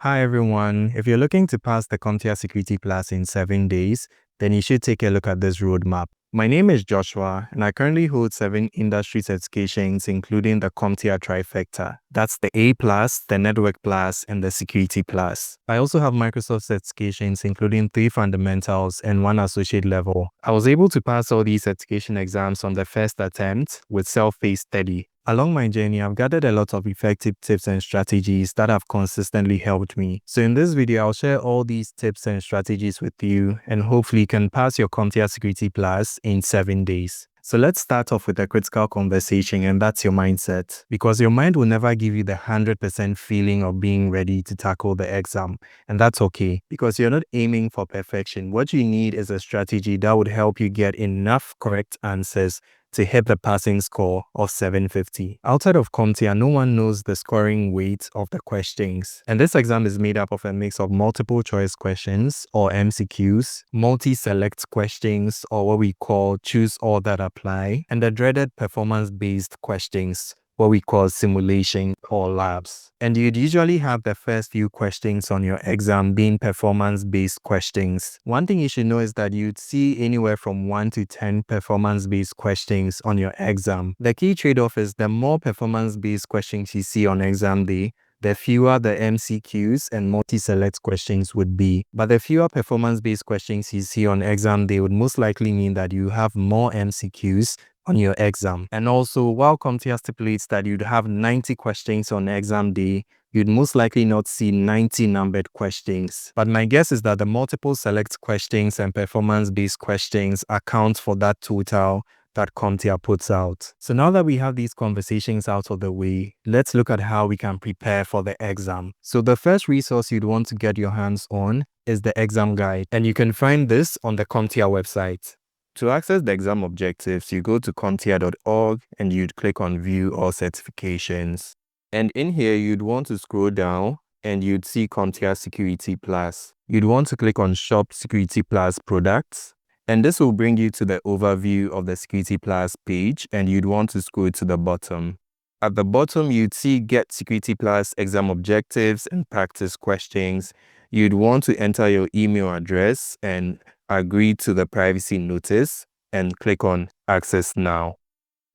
Hi everyone, if you're looking to pass the CompTIA Security class in 7 days, then you should take a look at this roadmap. My name is Joshua, and I currently hold 7 industry certifications, including the CompTIA trifecta. That's the A+, the Network Plus, and the Security Plus. I also have Microsoft certifications, including 3 fundamentals and 1 associate level. I was able to pass all these certification exams on the first attempt with self-paced study. Along my journey, I've gathered a lot of effective tips and strategies that have consistently helped me. So in this video, I'll share all these tips and strategies with you, and hopefully you can pass your CompTIA Security Plus in 7 days. So let's start off with a critical conversation, and that's your mindset. Because your mind will never give you the 100% feeling of being ready to tackle the exam. And that's okay, because you're not aiming for perfection. What you need is a strategy that would help you get enough correct answers to hit the passing score of 750. Outside of CompTIA, no one knows the scoring weight of the questions. And this exam is made up of a mix of multiple choice questions, or MCQs, multi-select questions, or what we call choose all that apply, and the dreaded performance-based questions, what we call simulation or labs. And you'd usually have the first few questions on your exam being performance-based questions. One thing you should know is that you'd see anywhere from 1 to 10 performance-based questions on your exam. The key trade-off is the more performance-based questions you see on exam day, the fewer the MCQs and multi-select questions would be. But the fewer performance-based questions you see on exam day would most likely mean that you have more MCQs on your exam. And also, while CompTIA stipulates that you'd have 90 questions on exam day, you'd most likely not see 90 numbered questions. But my guess is that the multiple select questions and performance-based questions account for that total that CompTIA puts out. So now that we have these conversations out of the way, let's look at how we can prepare for the exam. So the first resource you'd want to get your hands on is the exam guide, and you can find this on the CompTIA website. To access the exam objectives, you go to CompTIA.org and you'd click on View All Certifications. And in here, you'd want to scroll down and you'd see CompTIA Security Plus. You'd want to click on Shop Security Plus Products. And this will bring you to the overview of the Security Plus page, and you'd want to scroll to the bottom. At the bottom, you'd see Get Security Plus Exam Objectives and Practice Questions. You'd want to enter your email address and agree to the privacy notice and click on Access Now.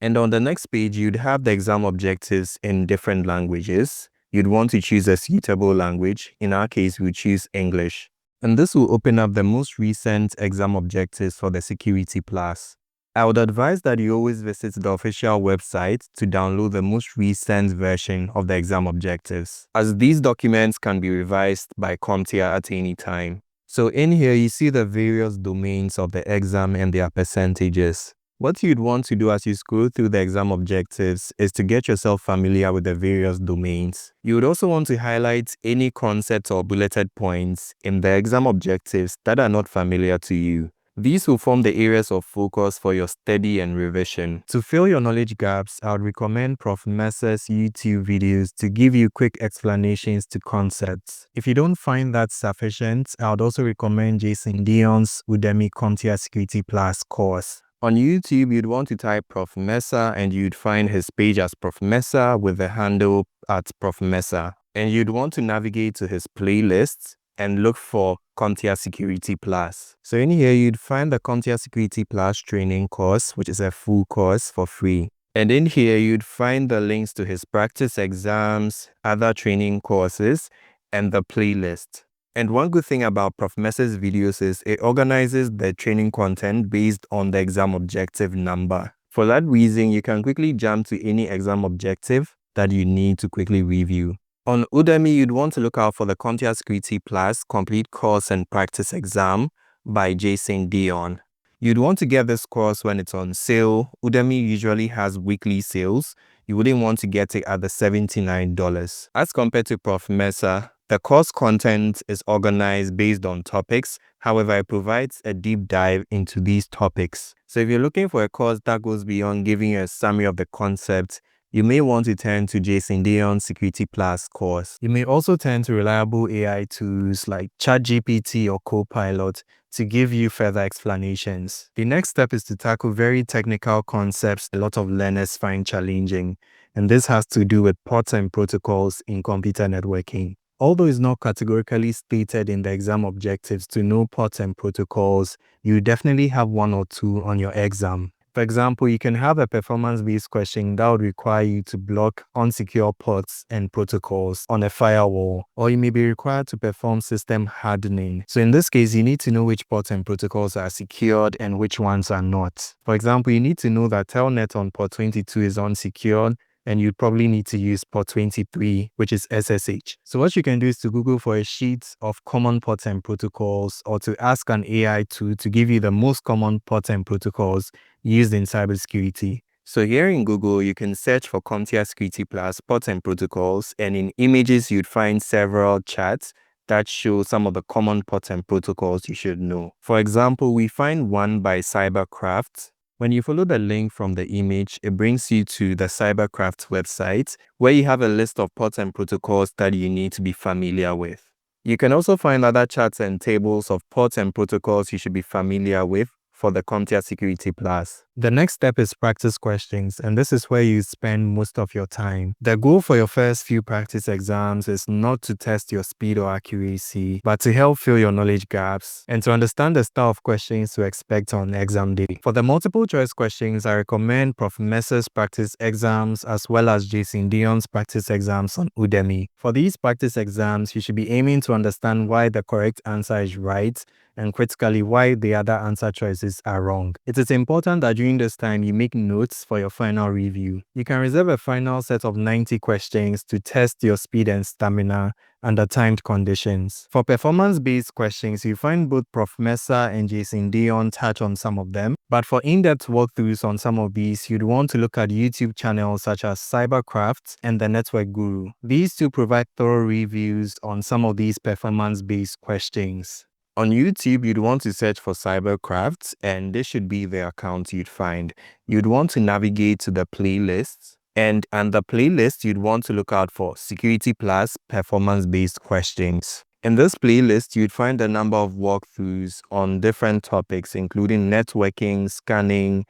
And on the next page, you'd have the exam objectives in different languages. You'd want to choose a suitable language. In our case, we choose English. And this will open up the most recent exam objectives for the Security Plus. I would advise that you always visit the official website to download the most recent version of the exam objectives, as these documents can be revised by CompTIA at any time. So in here, you see the various domains of the exam and their percentages. What you'd want to do as you scroll through the exam objectives is to get yourself familiar with the various domains. You would also want to highlight any concepts or bulleted points in the exam objectives that are not familiar to you. These will form the areas of focus for your study and revision. To fill your knowledge gaps, I would recommend Prof. Mercer's YouTube videos to give you quick explanations to concepts. If you don't find that sufficient, I would also recommend Jason Dion's Udemy CompTIA Security Plus course. On YouTube, you'd want to type Prof. Mercer and you'd find his page as Prof. Mercer with the handle at Prof. Mercer. And you'd want to navigate to his playlists and look for CompTIA Security Plus. So in here, you'd find the CompTIA Security Plus training course, which is a full course for free. And in here, you'd find the links to his practice exams, other training courses, and the playlist. And one good thing about Prof. Mercer's videos is it organizes the training content based on the exam objective number. For that reason, you can quickly jump to any exam objective that you need to quickly review. On Udemy, you'd want to look out for the CompTIA Security Plus Complete Course and Practice Exam by Jason Dion. You'd want to get this course when it's on sale. Udemy usually has weekly sales. You wouldn't want to get it at the $79. As compared to Prof. Mercer, the course content is organized based on topics. However, it provides a deep dive into these topics. So if you're looking for a course that goes beyond giving you a summary of the concept, you may want to turn to Jason Dion's Security Plus course. You may also turn to reliable AI tools like ChatGPT or Copilot to give you further explanations. The next step is to tackle very technical concepts a lot of learners find challenging, and this has to do with ports and protocols in computer networking. Although it's not categorically stated in the exam objectives to know ports and protocols, you definitely have one or two on your exam. For example, you can have a performance-based question that would require you to block unsecure ports and protocols on a firewall, or you may be required to perform system hardening. So in this case, you need to know which ports and protocols are secured and which ones are not. For example, you need to know that Telnet on port 22 is unsecured, and you'd probably need to use port 23, which is SSH. So what you can do is to Google for a sheet of common ports and protocols, or to ask an AI tool to give you the most common ports and protocols used in cybersecurity. So here in Google, you can search for CompTIA Security Plus ports and protocols, and in images, you'd find several charts that show some of the common ports and protocols you should know. For example, we find one by Cybercraft. When you follow the link from the image, it brings you to the Cybercraft website, where you have a list of ports and protocols that you need to be familiar with. You can also find other charts and tables of ports and protocols you should be familiar with for the CompTIA Security Plus. The next step is practice questions, and this is where you spend most of your time. The goal for your first few practice exams is not to test your speed or accuracy, but to help fill your knowledge gaps and to understand the style of questions to expect on exam day. For the multiple choice questions, I recommend Prof. Messer's practice exams as well as Jason Dion's practice exams on Udemy. For these practice exams, you should be aiming to understand why the correct answer is right, and critically why the other answer choices are wrong. It is important that during this time you make notes for your final review. You can reserve a final set of 90 questions to test your speed and stamina under timed conditions. For performance-based questions, you find both Prof. Messer and Jason Dion touch on some of them, but for in-depth walkthroughs on some of these, you'd want to look at YouTube channels such as Cybercraft and The Network Guru. These two provide thorough reviews on some of these performance-based questions. On YouTube, you'd want to search for Cybercraft, and this should be the account you'd find. You'd want to navigate to the playlists, and under playlist, you'd want to look out for Security Plus performance-based questions. In this playlist, you'd find a number of walkthroughs on different topics, including networking, scanning,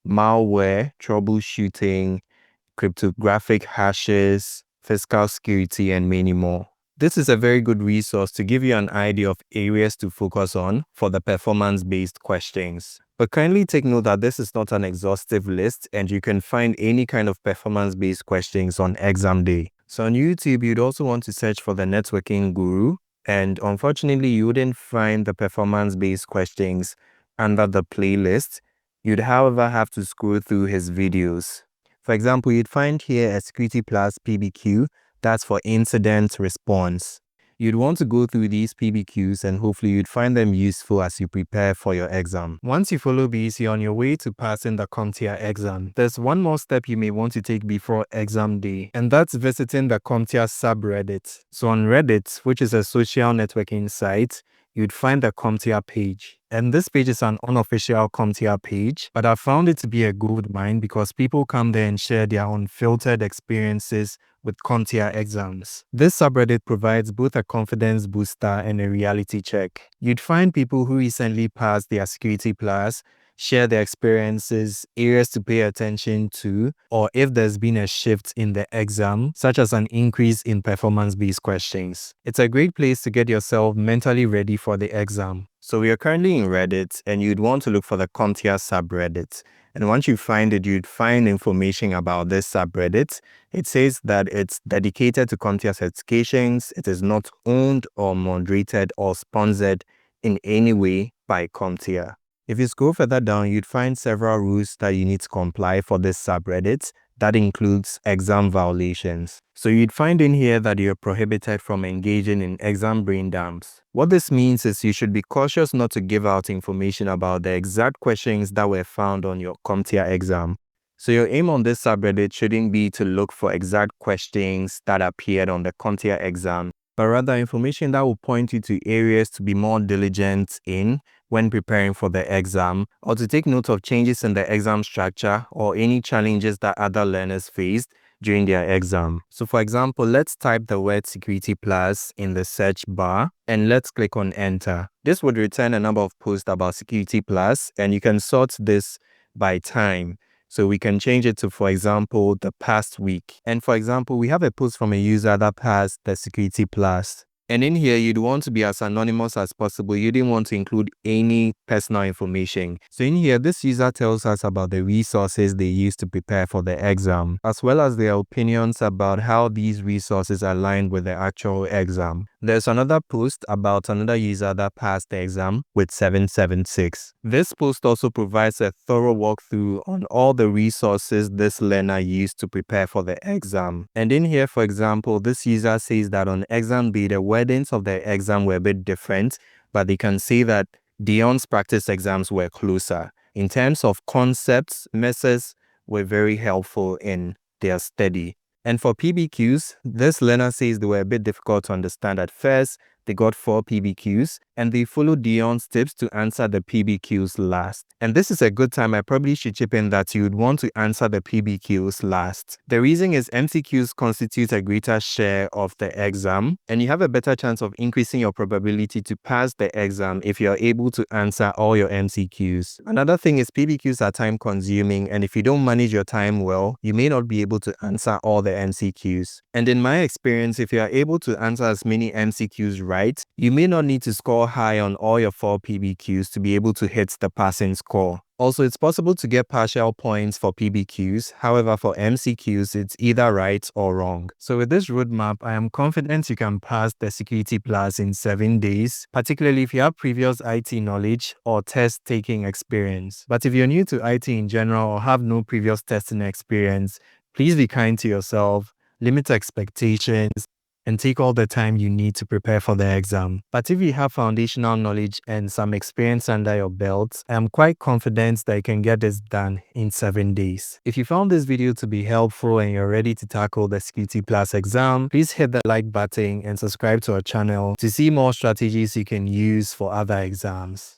malware, troubleshooting, cryptographic hashes, physical security, and many more. This is a very good resource to give you an idea of areas to focus on for the performance-based questions. But kindly take note that this is not an exhaustive list, and you can find any kind of performance-based questions on exam day. So on YouTube, you'd also want to search for The Networking Guru, and unfortunately, you wouldn't find the performance-based questions under the playlist. You'd, however, have to scroll through his videos. For example, you'd find here a Security Plus PBQ, that's for incident response. You'd want to go through these PBQs and hopefully you'd find them useful as you prepare for your exam. Once you follow these, you're on your way to passing the CompTIA exam. There's one more step you may want to take before exam day, and that's visiting the CompTIA subreddit. So on Reddit, which is a social networking site, you'd find the CompTIA page. And this page is an unofficial CompTIA page, but I found it to be a gold mine because people come there and share their unfiltered experiences with CompTIA exams. This subreddit provides both a confidence booster and a reality check. You'd find people who recently passed their Security Plus, share their experiences, areas to pay attention to, or if there's been a shift in the exam, such as an increase in performance-based questions. It's a great place to get yourself mentally ready for the exam. So we are currently in Reddit, and you'd want to look for the CompTIA subreddit. And once you find it, you'd find information about this subreddit. It says that it's dedicated to CompTIA certifications. It is not owned or moderated or sponsored in any way by CompTIA. If you scroll further down, you'd find several rules that you need to comply for this subreddit. That includes exam violations. So you'd find in here that you're prohibited from engaging in exam brain dumps. What this means is you should be cautious not to give out information about the exact questions that were found on your CompTIA exam. So your aim on this subreddit shouldn't be to look for exact questions that appeared on the CompTIA exam, but rather information that will point you to areas to be more diligent in when preparing for the exam, or to take note of changes in the exam structure or any challenges that other learners faced during their exam. So for example, let's type the word Security Plus in the search bar and let's click on enter. This would return a number of posts about Security Plus, and you can sort this by time. So we can change it to, for example, the past week. And for example, we have a post from a user that passed the Security Plus. And in here, you'd want to be as anonymous as possible. You didn't want to include any personal information. So in here, this user tells us about the resources they use to prepare for the exam, as well as their opinions about how these resources align with the actual exam. There's another post about another user that passed the exam with 776. This post also provides a thorough walkthrough on all the resources this learner used to prepare for the exam. And in here, for example, this user says that on exam day, the wordings of the exam were a bit different, but they can say that Dion's practice exams were closer. In terms of concepts, methods were very helpful in their study. And for PBQs, this learner says they were a bit difficult to understand at first. They got 4 PBQs and they followed Dion's tips to answer the PBQs last. And this is a good time. I probably should chip in that you would want to answer the PBQs last. The reason is MCQs constitute a greater share of the exam and you have a better chance of increasing your probability to pass the exam if you are able to answer all your MCQs. Another thing is PBQs are time consuming and if you don't manage your time well, you may not be able to answer all the MCQs. And in my experience, if you are able to answer as many MCQs right, you may not need to score high on all your 4 PBQs to be able to hit the passing score. Also, it's possible to get partial points for PBQs. However, for MCQs, it's either right or wrong. So with this roadmap, I am confident you can pass the Security Plus in 7 days, particularly if you have previous IT knowledge or test-taking experience. But if you're new to IT in general or have no previous testing experience, please be kind to yourself, limit expectations, and take all the time you need to prepare for the exam. But if you have foundational knowledge and some experience under your belt, I am quite confident that you can get this done in 7 days. If you found this video to be helpful and you're ready to tackle the Security Plus exam, please hit the like button and subscribe to our channel to see more strategies you can use for other exams.